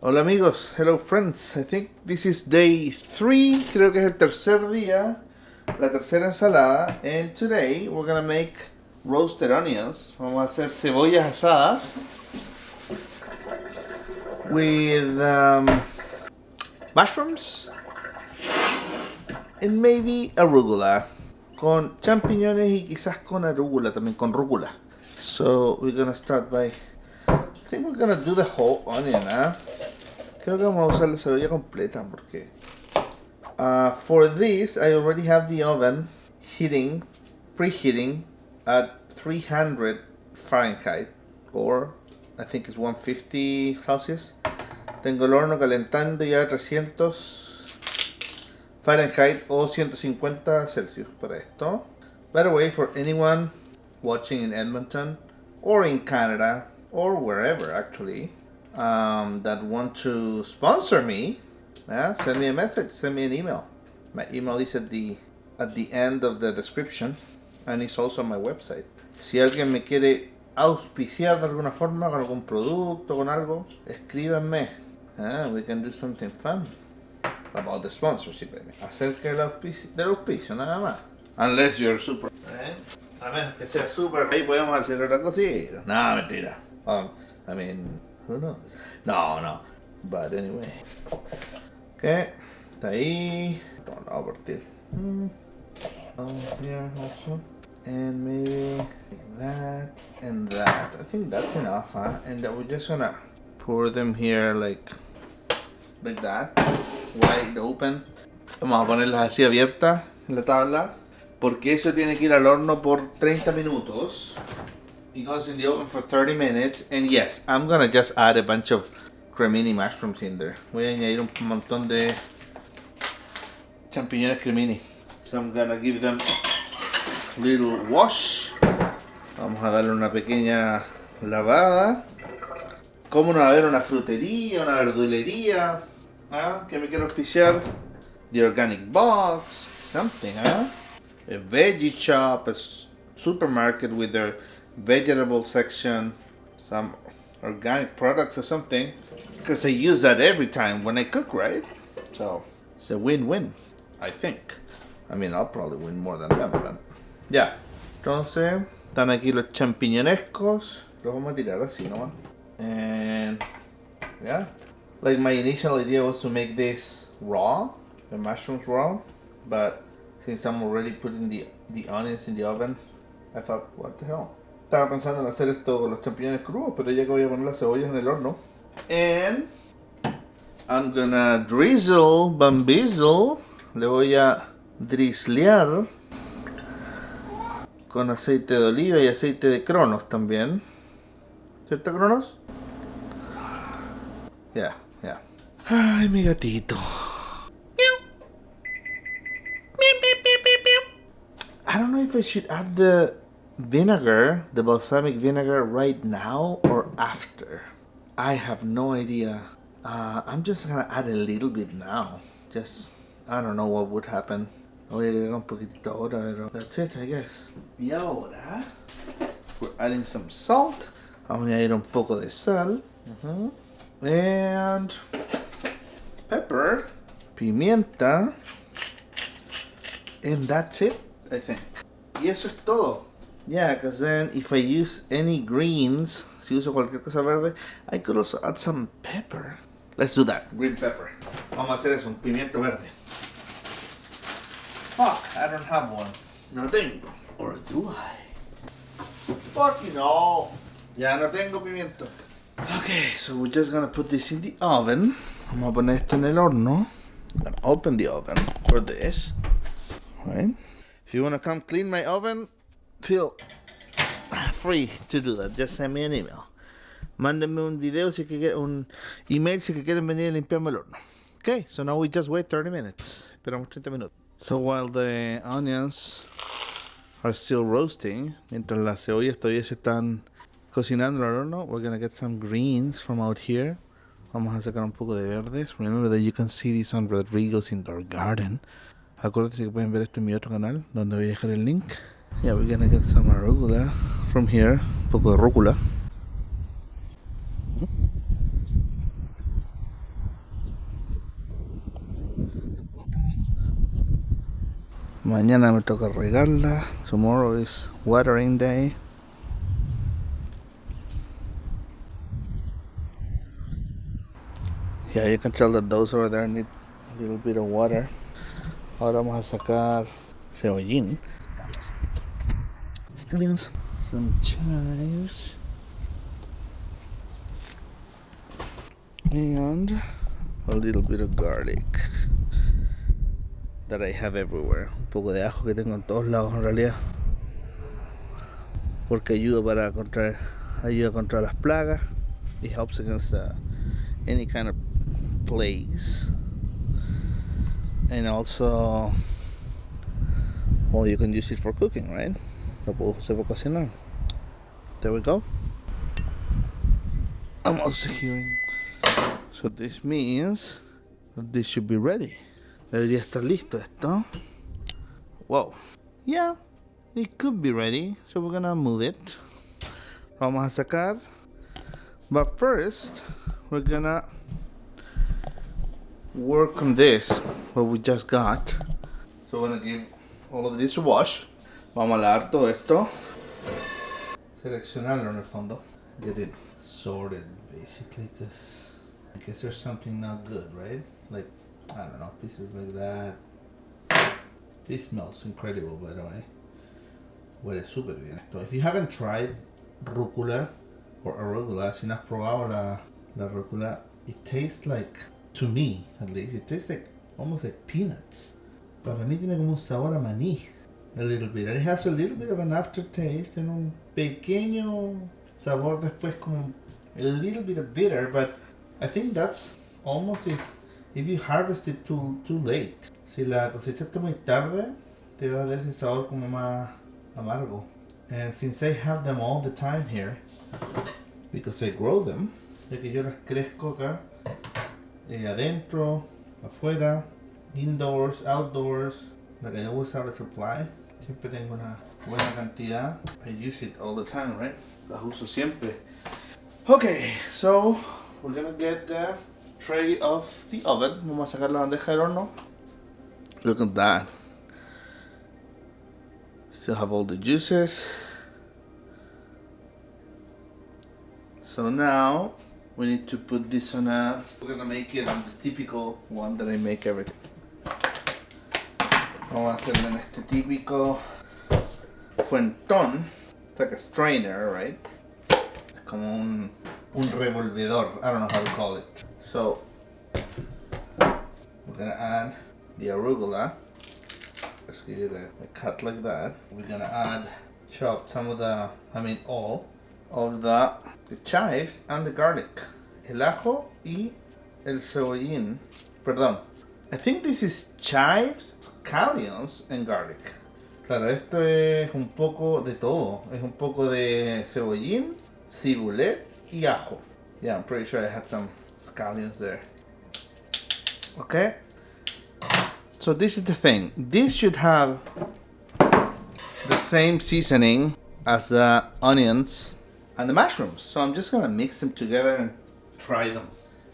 Hola amigos, hello friends. I think this is day 3, creo que es el tercer día, la tercera ensalada. And today we're gonna make roasted onions. Vamos a hacer cebollas asadas with mushrooms and maybe arugula. Con champiñones y quizás con arugula, también con rúcula. So we're gonna start by, I think we're gonna do the whole onion, huh? Creo que vamos a usar la cebolla completa porque for this I already have the oven preheating at 300 Fahrenheit or I think it's 150 Celsius. Tengo el horno calentando ya a 300 Fahrenheit o 150 Celsius para esto. By the way, for anyone watching in Edmonton or in Canada or wherever actually that want to sponsor me, send me a message, send me an email. My email is at the end of the description and it's also on my website. Si alguien me quiere auspiciar de alguna forma con algún producto, con algo, escríbanme. We can do something fun about the sponsorship. Acerca del auspicio, nada más. Unless you're super. A menos que sea super, ahí podemos hacer otra cosita. No, mentira. I mean, who knows? No. But anyway. Okay. Está ahí. No, a partir. Here also. And maybe like that and that. I think that's enough, huh? And we're just gonna pour them here like that. Wide open. Vamos a ponerlas así abiertas en la tabla. Porque eso tiene que ir al horno por 30 minutos. It goes in the oven for 30 minutes. And yes, I'm gonna just add a bunch of cremini mushrooms in there. Voy a añadir un montón de champiñones cremini. So I'm gonna give them a little wash. Vamos a darle una pequeña lavada. Como no va a haber una frutería, una verdulería. Que me quiero auspiciar. The Organic Box. Something, a veggie shop, a supermarket with their vegetable section, some organic products or something, because I use that every time when I cook, right? So it's a win-win, I think. I mean, I'll probably win more than them, but yeah. Entonces, están aquí los champiñonescos, los vamos a tirar así nomás. And yeah, like my initial idea was to make this raw, the mushrooms raw, but since I'm already putting the onions in the oven, I thought, what the hell? Estaba pensando en hacer esto con los champiñones crudos, pero ya que voy a poner las cebollas en el horno. And I'm gonna drizzle, bambizzle, le voy a drizzlear con aceite de oliva y aceite de Cronos también. ¿Cierto, Cronos? Yeah. Ay, mi gatito. I don't know if I should add the vinegar, the balsamic vinegar, right now or after. I have no idea. I'm just gonna add a little bit now. Just, I don't know what would happen. Voy a agregar un poquitito ahora, pero that's it, I guess. Y ahora, we're adding some salt. Vamos a añadir un poco de sal. And pepper, pimienta. And that's it, I think. Y eso es todo. Yeah, because then if I use any greens, si uso cualquier cosa verde, I could also add some pepper. Let's do that, green pepper. Vamos a hacer eso, un pimiento verde. Fuck, I don't have one. No tengo. Or do I? Fucking no. Ya no tengo pimiento. Okay, so we're just gonna put this in the oven. Vamos a poner esto en el horno. I'm gonna open the oven for this. Right? If you want to come clean my oven, feel free to do that. Just send me an email. Mándenme un video si que un email si que quieren venir a limpiarme el horno. Okay, so now we just wait 30 minutes. Esperamos 30 minutos. So while the onions are still roasting, mientras las cebollas todavía se están cocinando al horno, we're gonna get some greens from out here. Vamos a sacar un poco de verdes. Remember that you can see these on Rodrigo's Indoor Garden. Acuérdense que pueden ver esto en mi otro canal, donde voy a dejar el link. Yeah, we're gonna get some arugula from here. Un poco de rúcula. Mañana me toca regarla. Tomorrow is watering day. Yeah, you can tell that those over there need a little bit of water. Ahora vamos a sacar cebollín. Scallions. Some chives. And a little bit of garlic that I have everywhere. Un poco de ajo que tengo en todos lados en realidad. Porque ayuda contra las plagas. It helps against any kind of plagues. And also, well, you can use it for cooking, right? Lo puedo usar para cocinar. There we go. I'm also hearing. So this means that this should be ready. Debería estar listo esto. Whoa. Yeah, it could be ready. So we're gonna move it. Vamos a sacar. But first, we're gonna work on this, what we just got. So we're gonna give all of this a wash. Vamos a lavar todo esto. Seleccionarlo en el fondo. Get it sorted, basically, because I guess there's something not good, right? Like, I don't know, pieces like that. This smells incredible, by the way. Huele súper bien esto. If you haven't tried rúcula or arugula, si no has probado la rúcula, it tastes like, to me at least, it tastes like almost like peanuts. Para mí tiene como un sabor a maní. A little bit. It has a little bit of an aftertaste. Tiene un pequeño sabor después como a little bit of bitter, but I think that's almost if you harvest it too late. Si la cosechaste muy tarde, te va a dar ese sabor como más amargo. And since I have them all the time here, because I grow them, ya que yo las crezco acá, adentro, afuera, indoors, outdoors, like I always have a supply. Siempre tengo una buena cantidad. I use it all the time, right? Las uso siempre. Okay, so we're gonna get the tray of the oven. Vamos a sacar la bandeja del horno. Look at that. Still have all the juices. So now we need to put this on we're gonna make it on the typical one that I make everything. Vamos a hacerlo en este típico fuentón. It's like a strainer, right? Como un revolvedor. I don't know how to call it. So we're gonna add the arugula. Let's give it a cut like that. We're gonna add, chop some of all of the chives and the garlic. El ajo y el cebollín. Perdón. I think this is chives, scallions, and garlic. Claro, esto es un poco de todo. Es un poco de cebollín, cibulet y ajo. Yeah, I'm pretty sure I had some scallions there. Okay. So this is the thing. This should have the same seasoning as the onions and the mushrooms. So I'm just gonna mix them together and try them.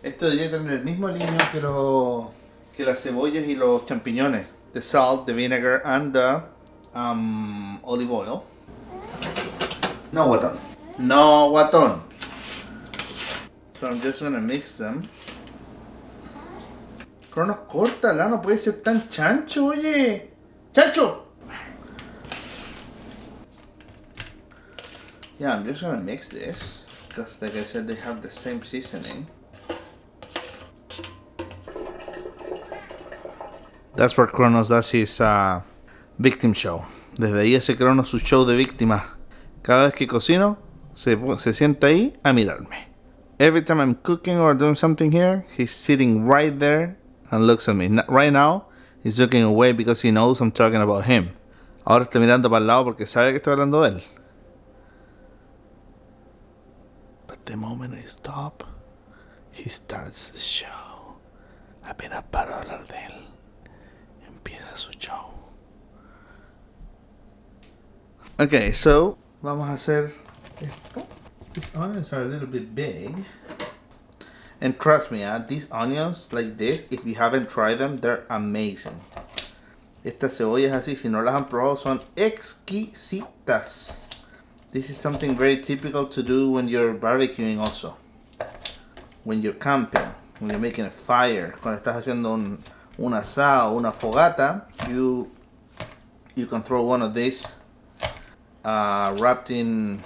Esto debería tener el mismo aliño que las cebollas y los champiñones. The salt, the vinegar, and the olive oil. No guatón. No guatón. So I'm just gonna mix them. Cronos, córtala, no puede ser tan chancho, oye. ¡Chancho! Yeah, I'm just gonna mix this. Because like I said, they have the same seasoning. That's where Cronos does his victim show. Desde ahí hace Cronos su show de víctimas. Cada vez que cocino, se sienta ahí a mirarme. Every time I'm cooking or doing something here, he's sitting right there and looks at me. Right now, he's looking away because he knows I'm talking about him. Ahora está mirando para el lado porque sabe que estoy hablando de él. But the moment I stop, he starts the show. Apenas paro de hablar de él, empieza su show. Okay, so vamos a hacer esto. These onions are a little bit big. And trust me, these onions like this, if you haven't tried them, they're amazing. Estas cebollas así, si no las han probado, son exquisitas. This is something very typical to do when you're barbecuing also. When you're camping, when you're making a fire. Cuando estás haciendo un asado, una fogata, you can throw one of these wrapped in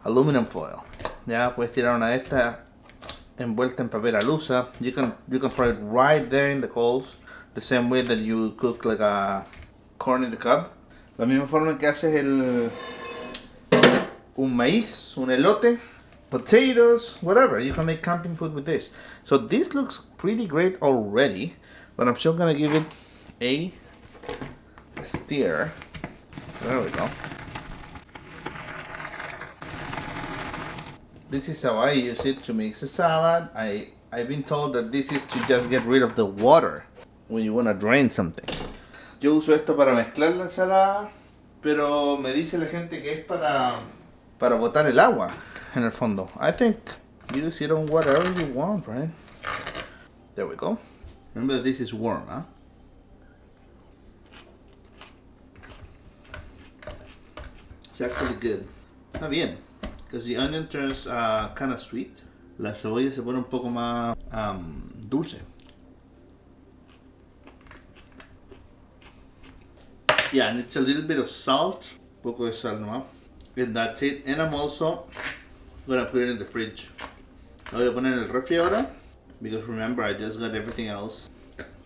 aluminum foil. Ya puedes tirar una de estas envuelta en papel alusa. You can throw it right there in the coals, the same way that you cook like a corn in the cob. La misma forma en que haces un maíz, un elote, potatoes, whatever. You can make camping food with this. So this looks pretty great already, but I'm still gonna give it a stir. There we go. This is how I use it to mix a salad. I've been told that this is to just get rid of the water when you want to drain something. Yo uso esto para mezclar la ensalada, pero me dice la gente que es para botar el agua en el fondo. I think use it on whatever you want, right? There we go. Remember, this is warm, huh? It's actually good. Está bien. Because the onion turns kind of sweet. La cebolla se pone un poco más dulce. Yeah, and it's a little bit of salt. Un poco de sal nomás. And that's it. And I'm also gonna put it in the fridge. Lo voy a poner en el refri ahora. Because remember, I just got everything else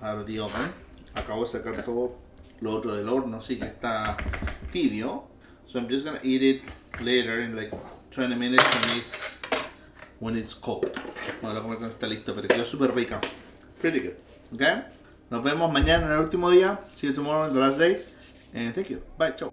out of the oven. Acabo de sacar todo lo otro del horno, así que está tibio. So I'm just gonna eat it later in like 20 minutes when it's cold. Bueno, la comida está lista, pero quedó super rica. Pretty good. Okay? Nos vemos mañana en el último día. See you tomorrow in the last day. And thank you. Bye. Ciao.